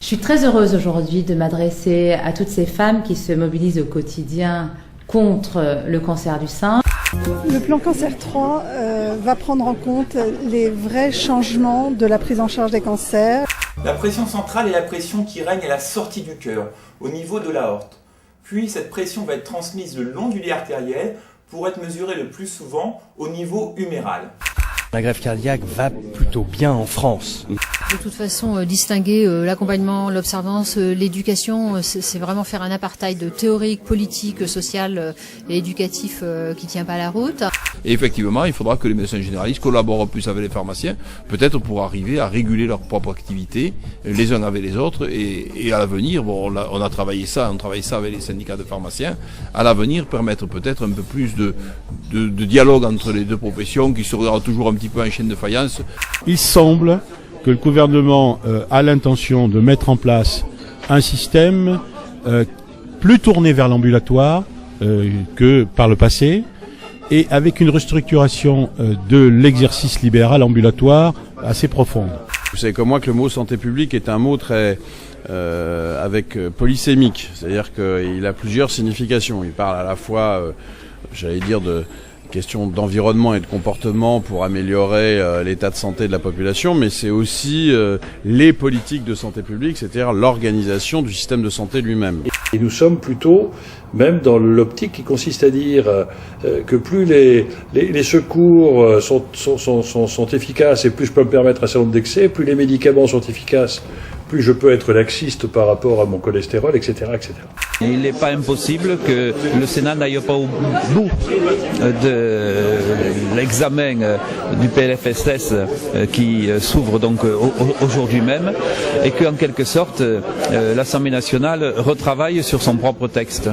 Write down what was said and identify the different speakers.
Speaker 1: Je suis très heureuse aujourd'hui de m'adresser à toutes ces femmes qui se mobilisent au quotidien contre le cancer du sein.
Speaker 2: Le plan Cancer 3 va prendre en compte les vrais changements de la prise en charge des cancers.
Speaker 3: La pression centrale est la pression qui règne à la sortie du cœur, au niveau de l'aorte. Puis cette pression va être transmise le long du lit artériel pour être mesurée le plus souvent au niveau huméral.
Speaker 4: La greffe cardiaque va plutôt bien en France.
Speaker 5: De toute façon, distinguer l'accompagnement, l'observance, l'éducation, c'est vraiment faire un apartheid théorique, politique, social et éducatif qui tient pas la route.
Speaker 6: Et effectivement, il faudra que les médecins généralistes collaborent plus avec les pharmaciens, peut-être pour arriver à réguler leur propre activité, les uns avec les autres, et à l'avenir, bon, on travaille ça avec les syndicats de pharmaciens, à l'avenir permettre peut-être un peu plus de dialogue entre les deux professions qui sera toujours un petit peu en chaîne de faïence.
Speaker 7: Il semble que le gouvernement a l'intention de mettre en place un système plus tourné vers l'ambulatoire que par le passé, et avec une restructuration de l'exercice libéral ambulatoire assez profonde.
Speaker 8: Vous savez comme moi que le mot santé publique est un mot très avec polysémique, c'est-à-dire qu'il a plusieurs significations. Il parle à la fois, j'allais dire, de question d'environnement et de comportement pour améliorer l'état de santé de la population, mais c'est aussi les politiques de santé publique, c'est-à-dire l'organisation du système de santé lui-même.
Speaker 9: Et nous sommes plutôt même dans l'optique qui consiste à dire que plus les secours sont efficaces et plus je peux me permettre un certain nombre d'excès, plus les médicaments sont efficaces, plus je peux être laxiste par rapport à mon cholestérol, etc., etc.
Speaker 10: Il n'est pas impossible que le Sénat n'aille pas au bout de l'examen du PLFSS qui s'ouvre donc aujourd'hui même, et qu'en quelque sorte l'Assemblée nationale retravaille sur son propre texte.